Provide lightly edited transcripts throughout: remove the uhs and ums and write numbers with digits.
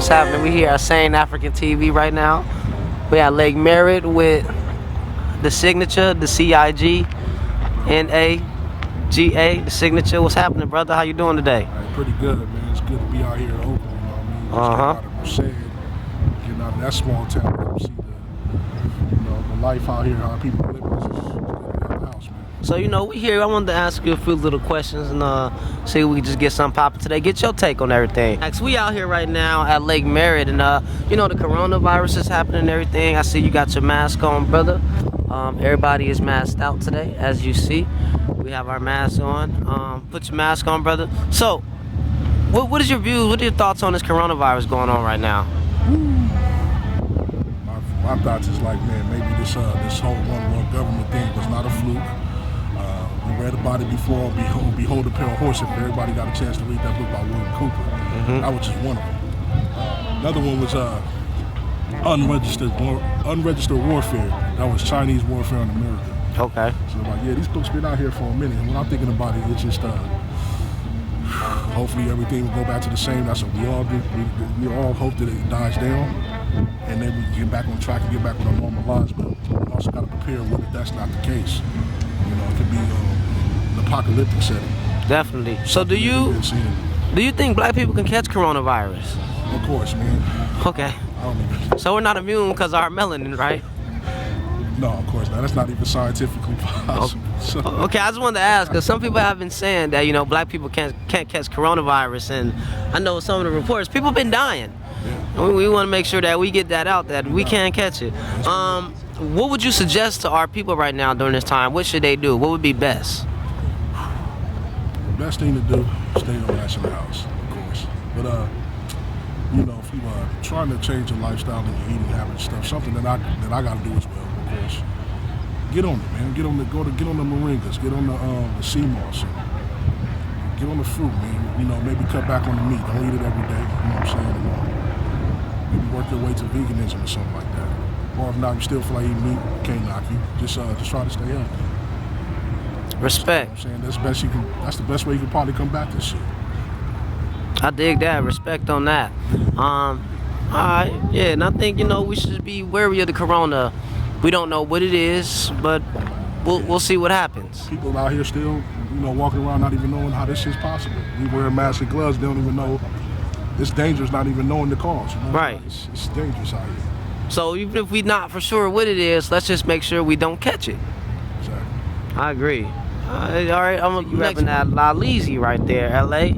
what's happening? We here at Ask An Afrikan TV right now. We at Lake Merritt with the CigNaGa, the CigNaGa, the CigNaGa. What's happening, brother? How you doing today? Right, pretty good, man. It's good to be out here in Oakland, you know what I mean? Just out of Merced, getting out of that small town, come see the life out here, how people live. It's just good to be out of the house, man. So, we here. I wanted to ask you a few little questions and see if we can just get something popping today. Get your take on everything. We out here right now at Lake Merritt, and the coronavirus is happening and everything. I see you got your mask on, brother. Everybody is masked out today, as you see. We have our masks on. Put your mask on, brother. So, what is your views? What are your thoughts on this coronavirus going on right now? My thoughts is like, man, maybe this whole one world government thing was not a fluke. We read about it before. Behold a Pale Horse. If everybody got a chance to read that book by William Cooper, that was just one of them. Another one was unregistered warfare. That was Chinese warfare in America. Okay. So like, yeah, these books been out here for a minute. And when I'm thinking about it, it's just hopefully everything will go back to the same. That's what we all do. We all hope that it dies down, and then we get back on track and get back with our normal lives. But we also got to prepare when that's not the case. It could be an apocalyptic setting. Definitely. So do you think black people can catch coronavirus? Of course, man. Okay. So we're not immune because of our melanin, right? No, of course not. That's not even scientifically possible. So. Okay, I just wanted to ask, because some people have been saying that, black people can't catch coronavirus, and I know some of the reports, people have been dying. Yeah. We want to make sure that we get that out, that we can't catch it. What would you suggest to our people right now during this time? What should they do? What would be best? The best thing to do is stay your ass in the house, of course. But, if you are trying to change your lifestyle and your eating habits and stuff, something that I got to do as well. Get on it, man. Get on the moringas. Get on the sea moss. Get on the fruit, man. Maybe cut back on the meat. Don't eat it every day. You know what I'm saying? Maybe work your way to veganism or something like that. Or if not, you still feel like eating meat, can't knock you. Just try to stay healthy. Respect. You know what I'm saying? That's the best way you can probably combat this shit. I dig that. Respect on that. All right. Yeah, and I think we should be wary of the corona. We don't know what it is, but we'll see what happens. People out here still, walking around not even knowing how this shit's possible. We wear masks and gloves, they don't even know it's dangerous, not even knowing the cause. Right. It's dangerous out here. So even if we're not for sure what it is, let's just make sure we don't catch it. Exactly. I agree. All right, I'm repping that La Leezy right there, LA.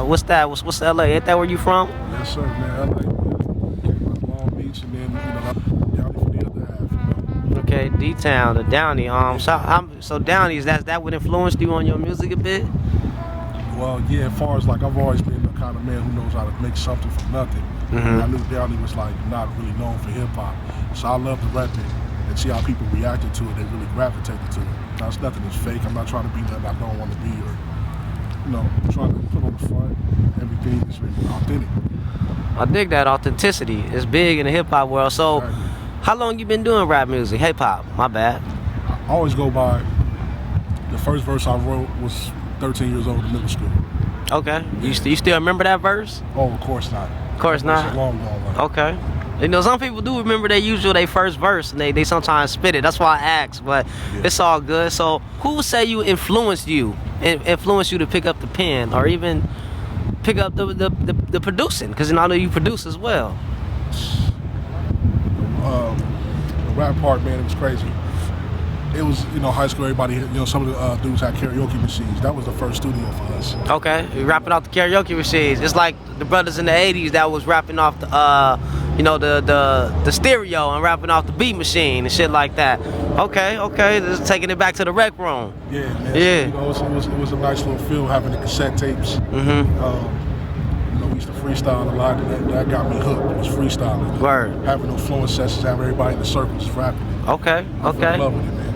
What's that? What's LA? Ain't that where you from? Yes, sir, man. LA. Long Beach, and then Downey for the other half. Okay, D-Town, the Downey. So Downey, is that what influenced you on your music a bit? Well, yeah. As far as I've always been the kind of man who knows how to make something from nothing. I knew Downey was not really known for hip hop, so I love to rap it and see how people reacted to it. They really gravitated to it. Now, it's nothing that's fake. I'm not trying to be nothing I don't want to be, or trying to put on the front. Everything is really authentic. I dig that authenticity. It's big in the hip hop world. So, exactly. How long you been doing rap music, hip hop? My bad. I always go by. The first verse I wrote was 13 years old in middle school. Okay. You still remember that verse? Oh, of course not. Of course not. It's a long gone. Okay. Some people do remember their first verse, and they sometimes spit it. That's why I asked, but It's all good. So, who would say influenced you to pick up the pen, or even pick up the producing? Because I know you produce as well. The rap part, man, it was crazy. It was, high school, everybody, some of the dudes had karaoke machines. That was the first studio for us. Okay, you're rapping off the karaoke machines. It's like the brothers in the 80s that was rapping off the stereo and rapping off the beat machine and shit like that. Okay, just taking it back to the rec room. Yeah, man. Yeah. So, it was a nice little feel having the cassette tapes. We used to freestyle a lot, and that got me hooked. It was freestyling. Word. Having those flowing sessions, having everybody in the circles rapping. Okay. I fell in love with it, man.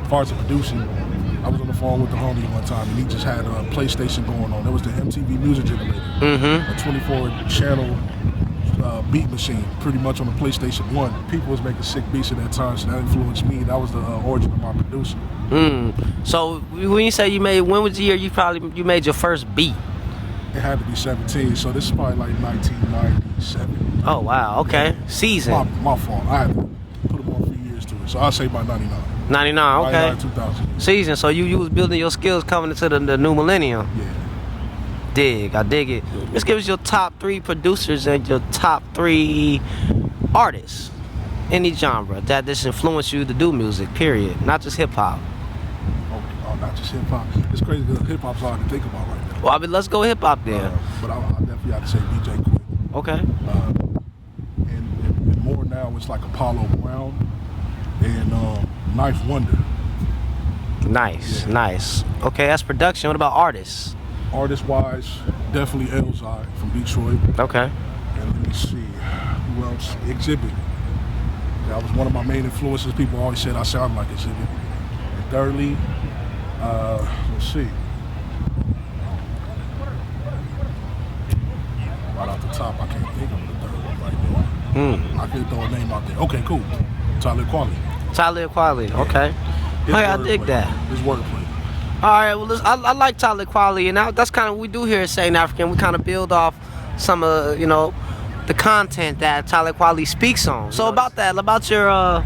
As far as the producing, I was on the phone with the homie one time, and he just had a PlayStation going on. There was the MTV Music Generator, a 24-channel beat machine, pretty much on the PlayStation 1. People was making sick beats at that time, so that influenced me. That was the origin of my producing. So when you say when was the year you made your first beat? It had to be 17, so this is probably like 1997. Oh wow, okay. Season. My fault. I had to put a few years to it, so I'll say by 99. 99, okay. 99, 2000. Season. So you was building your skills coming into the new millennium. Yeah. I dig it. Let's give us your top 3 producers and your top 3 artists, any genre that this influenced you to do music. Period. Not just hip hop. Oh, not just hip hop. It's crazy because hip hop's hard to think about right now. Well, I mean, let's go hip hop then. But I definitely have to say DJ Quick. Okay. And more now, it's like Apollo Brown and Knife Wonder. Nice, Yeah. nice. Okay, that's production. What about artists? Artist-wise, definitely Elzai from Detroit. Okay. And let me see, who else? Exhibit. That was one of my main influences. People always said I sound like Exhibit. And thirdly, let's see. Right off the top, I can't think of the third one right now. I could throw a name out there. Okay, cool. Talib Kweli. Talib Kweli. Okay. His Hey, I dig wordplay. that. His wordplay. All right, well, I like Talib Kweli, and that's kind of what we do here at CigNaGa Afrikan. We kind of build off some of, the content that Talib Kweli speaks on. So about your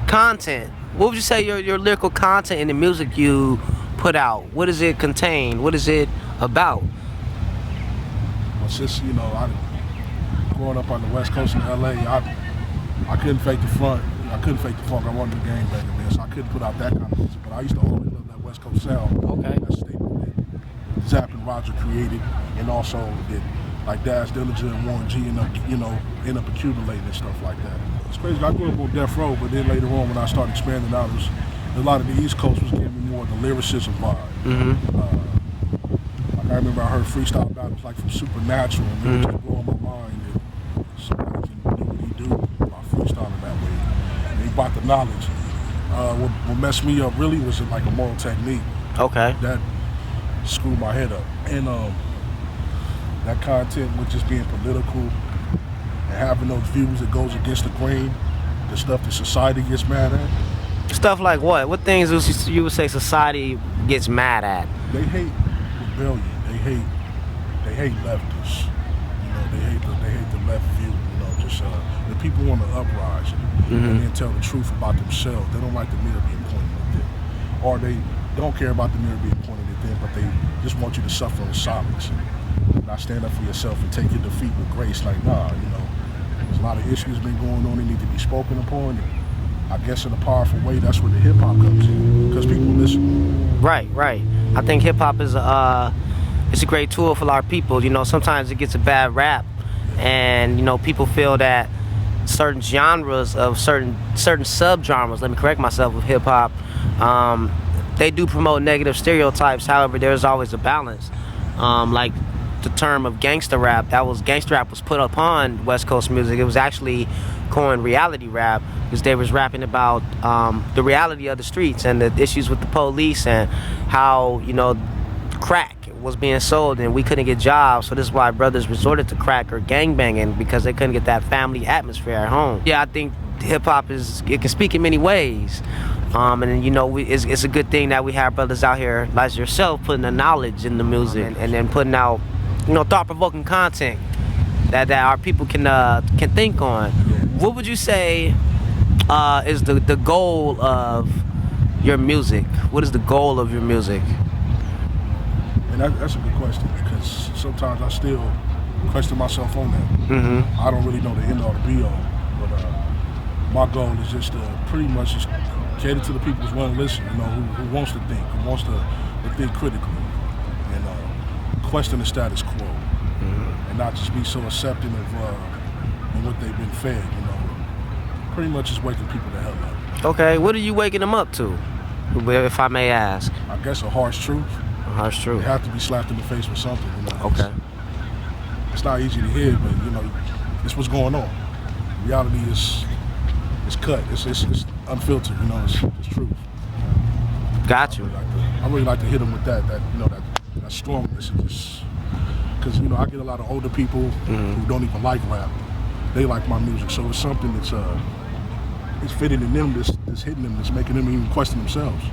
content, what would you say your lyrical content in the music you put out? What does it contain? What is it about? Well, since, growing up on the West Coast in LA, I couldn't fake the front. I couldn't fake the funk. I wanted the game back then, so I couldn't put out that kind of music. But I used to always love that West Coast sound. Okay. That staple that Zapp and Roger created, and also that like Dash Dillinger and Warren G end up accumulating and stuff like that. It's crazy. I grew up on Death Row, but then later on when I started expanding out, a lot of the East Coast was giving me more of the lyricism vibe. Like I remember I heard freestyle battles like from Supernatural, and it was just blowing my mind that somebody can do what he do by freestyling that way. And he brought the knowledge. What messed me up really was like a moral technique. Okay. That screwed my head up. And that content with just being political and having those views that goes against the grain, the stuff that society gets mad at. Stuff like what? What things you would say society gets mad at? They hate rebellion. They hate leftists. They hate the left view. The people want to uprise and then tell the truth about themselves. They don't like the mirror being pointed at them, or they don't care about the mirror being pointed at them, but they just want you to suffer in silence and not stand up for yourself and take your defeat with grace. Like, nah, there's a lot of issues been going on that need to be spoken upon. And I guess in a powerful way, that's where the hip hop comes in, because people listen. Right. I think hip hop is it's a great tool for our people. Sometimes it gets a bad rap, and people feel that certain genres of certain subgenres, let me correct myself, of hip hop, they do promote negative stereotypes. However, there's always a balance. Like the term of gangster rap, gangster rap was put upon West Coast music. It was actually coined reality rap, because they was rapping about the reality of the streets and the issues with the police and how crack was being sold and we couldn't get jobs. So this is why brothers resorted to crack or gangbanging, because they couldn't get that family atmosphere at home. Yeah, I think hip hop it can speak in many ways. And it's a good thing that we have brothers out here like yourself putting the knowledge in the music and then putting out thought-provoking content that our people can think on. What would you say is the goal of your music? What is the goal of your music? And that's a good question, because sometimes I still question myself on that. I don't really know the end all the be all, but my goal is just to pretty much just cater to the people who want to listen, who wants to think, who wants to think critically, and question the status quo, and not just be so accepting of what they've been fed. Pretty much just waking people the hell up. Okay, what are you waking them up to, if I may ask? I guess a harsh truth. Harsh truth. They have to be slapped in the face with something. Okay. It's not easy to hear, but it's what's going on. Reality is cut. It's unfiltered. It's truth. Got you. I really like to hit them with that strongness, and just because I get a lot of older people who don't even like rap. They like my music, so it's something that's it's fitting in them, that's hitting them, that's making them even question themselves.